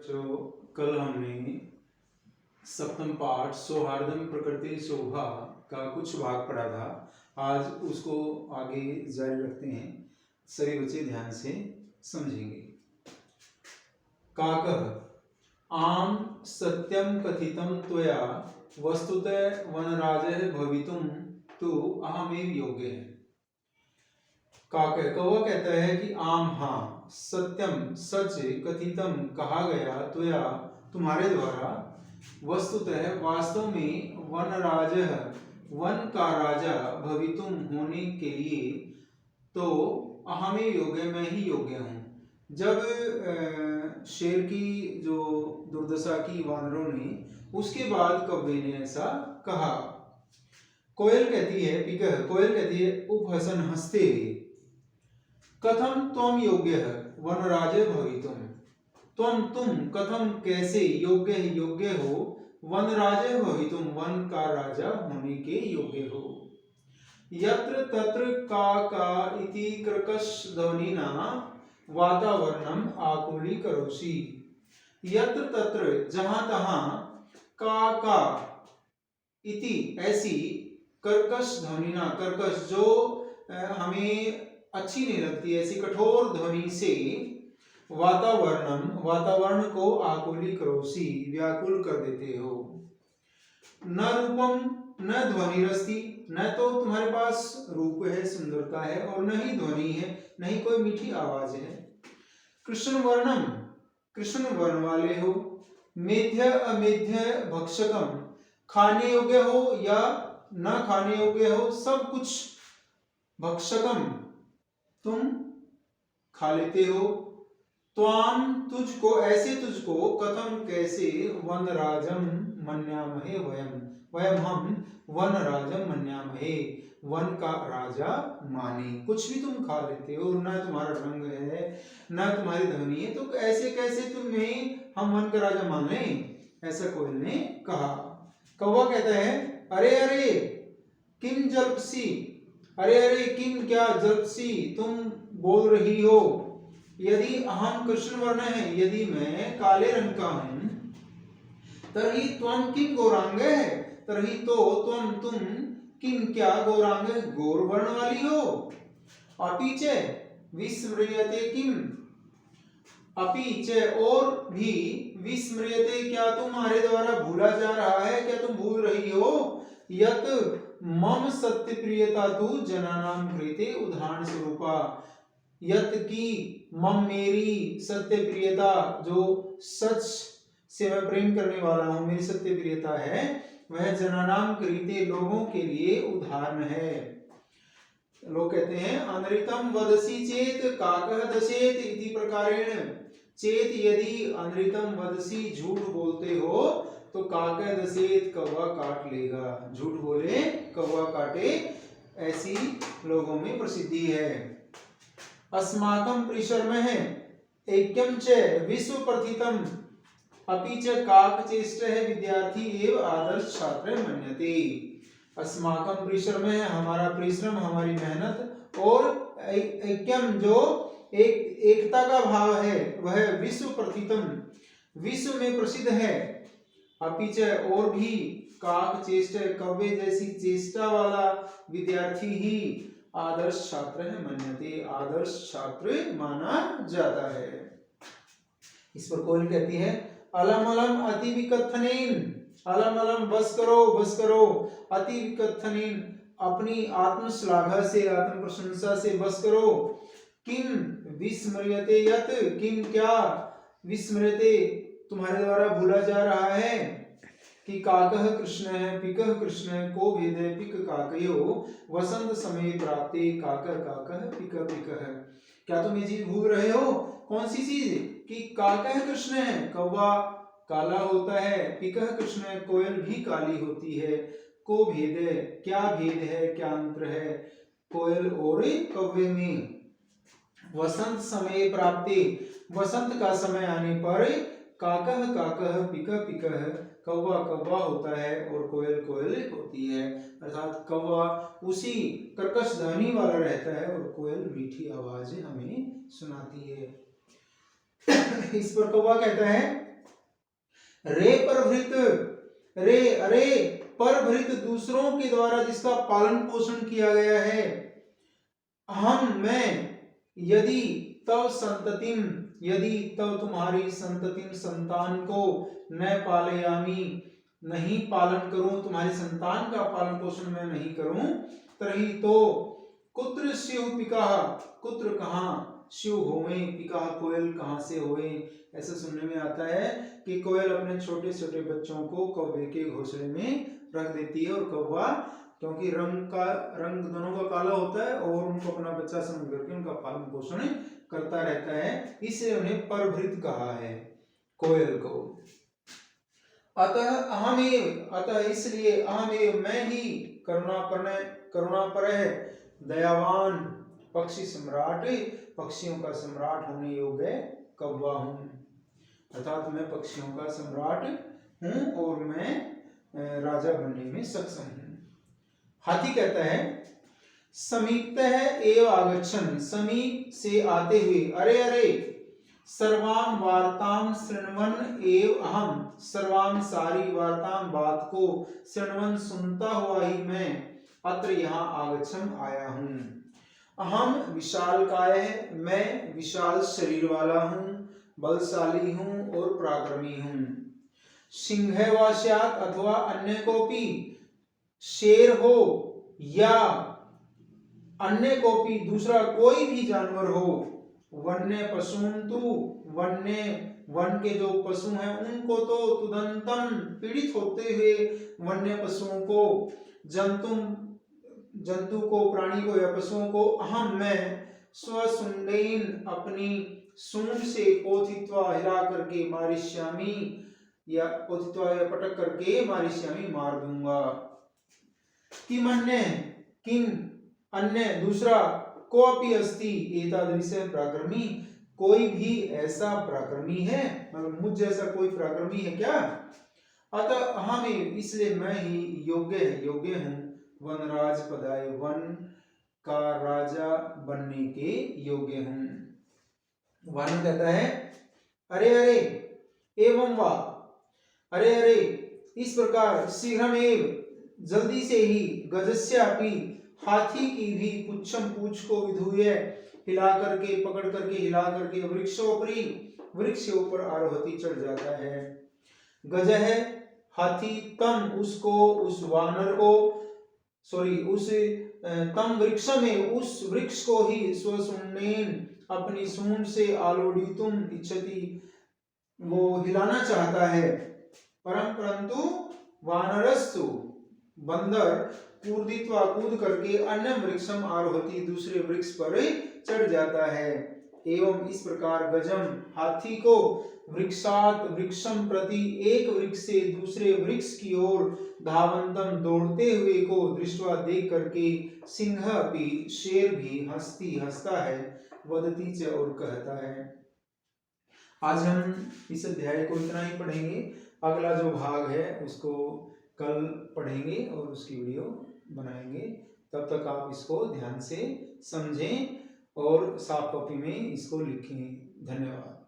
जो कल हमने सप्तम पाठ सौहार्दम प्रकृति शोभा का कुछ भाग पढ़ा था, आज उसको आगे जारी रखते हैं। सभी बच्चे ध्यान से समझेंगे। काकः आम सत्यम कथितम त्वया वस्तुतः वनराजः भवितुं तु अहमेव योग्य है। काकः कौवा कहता है कि आम हाँ, सत्यम सच, कथितम कहा गया, त्वया तुम्हारे द्वारा, वस्तुतः वास्तव में, वनराजः वन का राजा, भवितुम होने के लिए, तो अहमेव योग्य मैं ही योग्य हूँ। जब शेर की जो दुर्दशा की वानरों ने, उसके बाद कौवे ने ऐसा कहा। कोयल कहती है, पिकह कोयल कहती है उपहसन हंसते हुए, कथम त्वम योग्य वनराजे भवितुम, तुम कथम कैसे योग्य हो, वनराजे भवितुम वन का राजा होने के योग्य हो। यत्र तत्र का इति कर्कश ध्वनिना वातावरणम आकुली करोषि। यत्र तत्र जहां तहां, का इति ऐसी, कर्कश ध्वनिना कर्कश जो हमें अच्छी नहीं लगती, ऐसी कठोर ध्वनि से, वातावरण को आकुली करोषि व्याकुल कर देते हो। न रूपम न ध्वनिरस्ति, न तो तुम्हारे पास रूप है, सुंदरता है, और न ही ध्वनि है, न ही कोई मीठी आवाज है। कृष्ण वर्णम कृष्ण वर्ण वाले हो। मेध्य अमेध्य भक्षकम खाने योग्य हो या न खाने योग्य हो, सब कुछ भक्षकम तुम खा लेते हो। त्वाम तुझको ऐसे, तुझको कथम कैसे, वनराजम मन्यामहे वयम हम वनराजम मन्यामहे वन का राजा माने। कुछ भी तुम खा लेते हो, न तुम्हारा रंग है न तुम्हारी ध्वनि है, तो ऐसे कैसे तुम्हें हम वन का राजा मान लें, ऐसा कोयल ने कहा। कौवा कहता है अरे अरे किम जल्पसी, अरे अरे किम क्या जल्पसी तुम बोल रही हो। यदि अहम कृष्ण वर्ण है, यदि मैं काले रंग का हूं, तर्हि त्वम किम गौरांग है, तर्हि तो तुम किम क्या गौरांग गौर वर्ण वाली हो। अपि च विस्मृयते किम, अपि च और भी, विस्मृयते क्या तुम्हारे द्वारा भूला जा रहा है, क्या तुम भूल रही हो, यत मम सत्य प्रियता तु जनानाम कृते उदाहरण स्वरूपा, यत की मम मेरी, सत्य प्रियता जो सच से मैं प्रेम करने वाला हूं, मेरी सत्य प्रियता है, वह जनानाम कृते लोगों के लिए उदाहरण है। लोग कहते हैं अनृतम वदसी चेत काकः दशेत इति प्रकारेण, चेत यदि अनृतम वदसी झूठ बोलते हो तो काकः दशेत कौवा काट लेगा, झूठ बोले कौवा काटे, ऐसी लोगों में प्रसिद्धि है। अस्माकं परिशर्मः ऐक्यं च विश्व प्रथितम, अपि च काकचेष्टः विद्यार्थी एव आदर्श छात्र मन्यते। अस्माकं परिश्रमः हमारा परिश्रम, हमारी मेहनत, और ऐक्यम जो एकता का भाव है, वह विश्व प्रथितम विश्व में प्रसिद्ध है। अपि च और भी, काक चेष्ट कव्वे जैसी चेष्टा वाला विद्यार्थी ही आदर्श छात्र है मन्यते, आदर्श छात्र माना जाता है। इस पर कोयल कहती है अलम अलम अति विकथनेन, अलम अलम बस करो, अति विकथनेन अपनी आत्म श्लाघा से, आत्म प्रशंसा से बस करो। किम विस्मृयते यत, किम क्या, विस्मृयते तुम्हारे द्वारा भूला जा रहा है, कि काकः कृष्ण है, पिकः कृष्ण है, को भेद है, पिक काकयो वसंत समय प्राप्ते, काकः पिकः पिकः। क्या तुम ये चीज भूल रहे हो? कौन सी चीज? कि काकः कृष्ण है, कौवा काला होता है, पिकः कृष्ण है, कोयल भी काली होती है, को भेद है, क्या भेद है, क्या अंतर है कोयल और कौवे में। वसंत समय प्राप्ति, वसंत का समय आने पर, काकः पिकः पिकः कौवा कौवा होता है और कोयल कोयल होती है, अर्थात कौवा उसी कर्कश ध्वनि वाला रहता है और कोयल मीठी आवाज हमें सुनाती है। इस पर कौवा कहता है रे परभृत, रे अरे परभृत दूसरों के द्वारा जिसका पालन पोषण किया गया है। हम मैं यदि तव संततिम, यदि तव तुम्हारी संततिम संतान को न पालयामी, नहीं पालन करूं, तुम्हारी संतान का पालन पोषण मैं नहीं करूं, तरी तो कुत्र स्युः पिकाः, कुत्र कहाँ, स्युः होवे, पिकाः कोयल कहाँ से होए। ऐसा सुनने में आता है कि कोयल अपने छोटे छोटे बच्चों को कौवे के घोंसले में रख देती है, और कौवा क्योंकि रंग दोनों का काला होता है और उनको अपना बच्चा समझ करके उनका पालन पोषण करता रहता है, इसलिए उन्हें परभृत कहा है कोयल को। अतः अहमेव, अतः इसलिए अहमेव मैं ही करुणापर दयावान पक्षी सम्राट, पक्षियों का सम्राट होने योग्य कौवा हूँ। अर्थात मैं पक्षियों का सम्राट हूँ और मैं राजा बनने में सक्षम हूँ। हाथी कहता है समीपतः एव आगच्छन्, समीप से आते हुए, अरे अरे सर्वां वार्तां शृण्वन् एव अहम, सर्वां सारी वार्तां बात को शृण्वन् सुनता हुआ ही मैं अत्र यहाँ आगच्छम् आया हूँ। अहम विशालकाय, मैं विशाल शरीर वाला हूँ, बलशाली हूँ और पराक्रमी हूँ। सिंह वा स्यात्, अथवा अन्य कोपी, शेर हो या अन्य कोपी दूसरा कोई भी जानवर हो, वन्य पशुन्तु, वन्य वन के जो पशु हैं उनको तो तुदंतम पीड़ित होते हुए वन्य पशुओं को, जंतु को, प्राणी को या पशुओं को अहम मैं स्वसुंडेन अपनी सूंड से पोथित्वा हिला करके मारिष्यामि, या पोथित्वा या पटक करके मारिष्यामि मार दूंगा। किमन्य किम अन्य दूसरा, कोऽपि अस्ति एतादृश पराक्रमी, कोई भी ऐसा पराक्रमी है, मतलब मुझ जैसा कोई पराक्रमी है क्या। अतः अहमेव, इसलिए मैं ही योग्य हूँ वनराज पदाय, वन का राजा बनने के योग्य हूँ। वन कहता है अरे अरे एवं वा, अरे अरे इस प्रकार, शीघ्रमेव जल्दी से ही, गजस्यापि हाथी की भी पुच्छम पूछ को विधूय हिला करके, पकड़ करके, हिला करके, वृक्षोपरि वृक्ष के ऊपर आरोहति चढ़ जाता है। गज है हाथी, तम उसको, उस वानर को, सॉरी उस तम वृक्ष में, उस वृक्ष को ही, स्वसुंडेन अपनी सूंड से, आलोडितुम इच्छति वो हिलाना चाहता है, परंतु वानरस्तु बंदर कूर्दित्वा कूद करके अन्य वृक्षम आरोहति दूसरे वृक्ष पर चढ़ जाता है। एवं इस प्रकार गजम हाथी को वृक्षात वृक्षम प्रति, एक वृक्ष से दूसरे वृक्ष की ओर, धावंतम दौड़ते हुए को दृष्टवा देख करके, सिंह भी शेर भी हंसता है, वदती च और कहता है। आज हम इस अध्याय को इतना ही पढ़ेंगे, अगला जो भाग है उसको कल पढ़ेंगे और उसकी वीडियो बनाएंगे। तब तक आप इसको ध्यान से समझें और सॉफ्ट कॉपी में इसको लिखें। धन्यवाद।